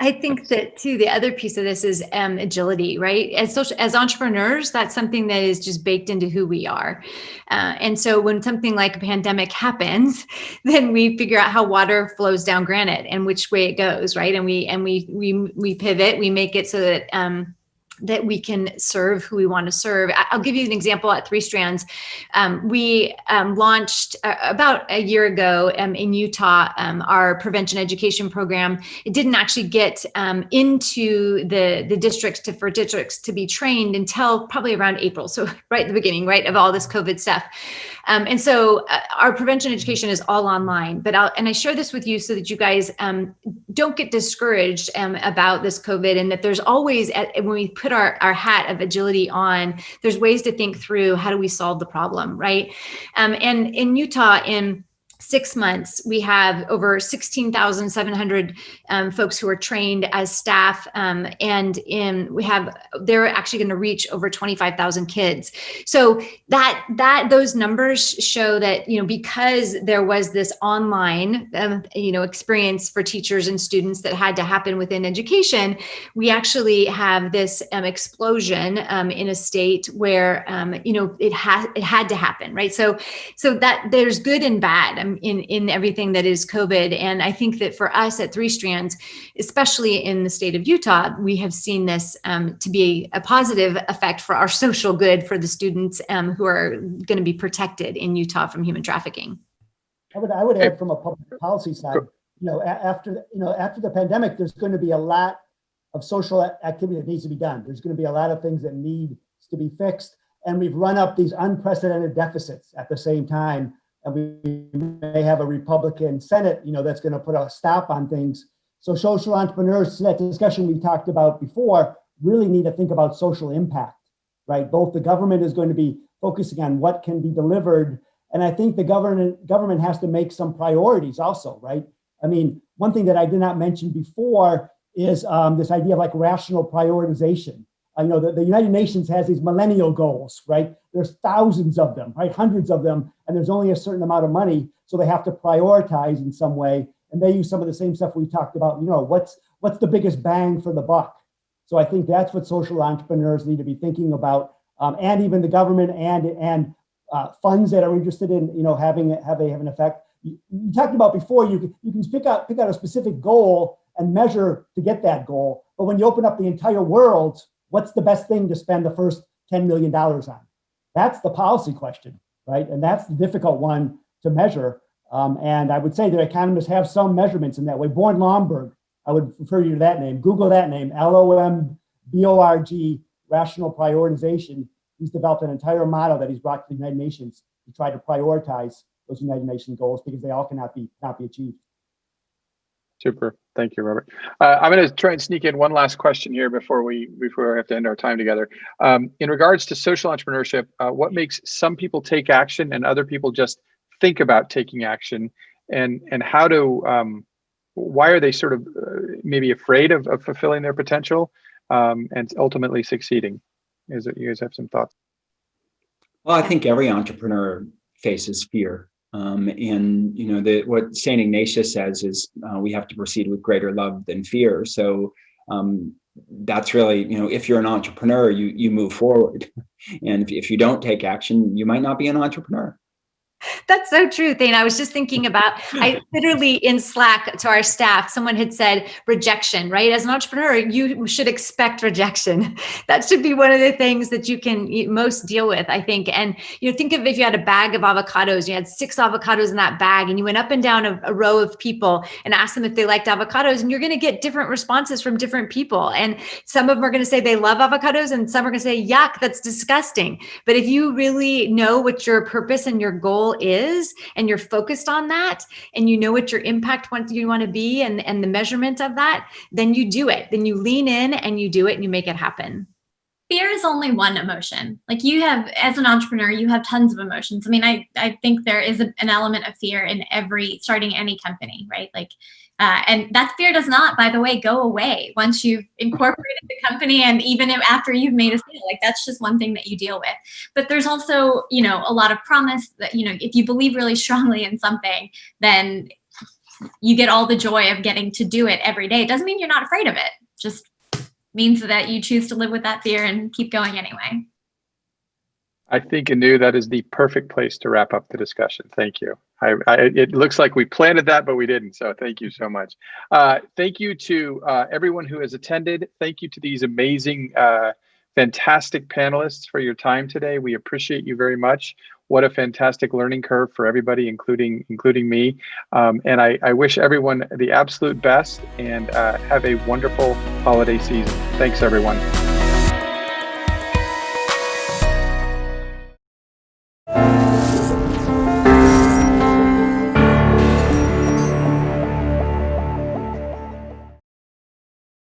I think that too, the other piece of this is agility, right? As entrepreneurs, that's something that is just baked into who we are. And so when something like a pandemic happens, then we figure out how water flows down granite and which way it goes, right? And we pivot, we make it so that that we can serve who we want to serve. I'll give you an example at Three Strands. We launched about a year ago in Utah, our prevention education program. It didn't actually get into the districts for districts to be trained until probably around April. So right at the beginning, right, of all this COVID stuff. And so our prevention education is all online, but I share this with you so that you guys don't get discouraged about this COVID, and that there's always, when we put our hat of agility on, there's ways to think through how do we solve the problem, right? And in Utah, in 6 months, we have over 16,700 folks who are trained as staff, and they're actually going to reach over 25,000 kids. So those numbers show that, because there was this online, experience for teachers and students that had to happen within education, we actually have this explosion in a state where it had to happen, right? So that there's good and bad in everything that is COVID. And I think that for us at Three Strands, especially in the state of Utah, we have seen this to be a positive effect for our social good for the students who are going to be protected in Utah from human trafficking. I would add from a public policy side, after the pandemic, there's going to be a lot of social activity that needs to be done. There's going to be a lot of things that needs to be fixed. And we've run up these unprecedented deficits at the same time. And we may have a Republican Senate, that's going to put a stop on things. So social entrepreneurs, to that discussion we talked about before, really need to think about social impact, right? Both the government is going to be focusing on what can be delivered. And I think the government has to make some priorities also, right? I mean, one thing that I did not mention before is this idea of like rational prioritization. I know that the United Nations has these millennial goals, right? There's thousands of them, right? Hundreds of them, and there's only a certain amount of money, so they have to prioritize in some way. And they use some of the same stuff we talked about. What's the biggest bang for the buck? So I think that's what social entrepreneurs need to be thinking about, and even the government and funds that are interested in having an effect. You talked about before. You can pick out a specific goal and measure to get that goal. But when you open up the entire world, what's the best thing to spend the first $10 million on? That's the policy question, right? And that's the difficult one to measure. And I would say that economists have some measurements in that way. Born Lomborg, I would refer you to that name. Google that name, LOMBORG, rational prioritization. He's developed an entire model that he's brought to the United Nations to try to prioritize those United Nations goals because they all cannot be achieved. Super. Thank you, Robert. I'm going to try and sneak in one last question here before we have to end our time together. In regards to social entrepreneurship, what makes some people take action and other people just think about taking action, and why are they sort of maybe afraid of fulfilling their potential and ultimately succeeding? You guys have some thoughts? Well, I think every entrepreneur faces fear. What St. Ignatius says is we have to proceed with greater love than fear. So that's really, if you're an entrepreneur, you move forward. And if you don't take action, you might not be an entrepreneur. That's so true, Thane. I was just thinking about, I literally in Slack to our staff, someone had said rejection, right? As an entrepreneur, you should expect rejection. That should be one of the things that you can most deal with, I think. And, think of if you had a bag of avocados, you had 6 avocados in that bag, and you went up and down a row of people and asked them if they liked avocados, and you're going to get different responses from different people. And some of them are going to say they love avocados, and some are going to say, yuck, that's disgusting. But if you really know what your purpose and your goal is, and you're focused on that, and you know what your impact you want to be, and the measurement of that, then you do it. Then you lean in and you do it and you make it happen. Fear is only one emotion. Like you have, as an entrepreneur, you have tons of emotions. I mean, I think there is an element of fear in starting any company, right? Like, and that fear does not, by the way, go away once you've incorporated the company, and even after you've made a sale. Like that's just one thing that you deal with. But there's also, a lot of promise that, if you believe really strongly in something, then you get all the joy of getting to do it every day. It doesn't mean you're not afraid of it. Just means that you choose to live with that fear and keep going anyway. I think, Anu, that is the perfect place to wrap up the discussion. Thank you. It looks like we planted that, but we didn't. So thank you so much. Thank you to everyone who has attended. Thank you to these amazing, fantastic panelists for your time today. We appreciate you very much. What a fantastic learning curve for everybody, including me. And I wish everyone the absolute best, and have a wonderful holiday season. Thanks, everyone.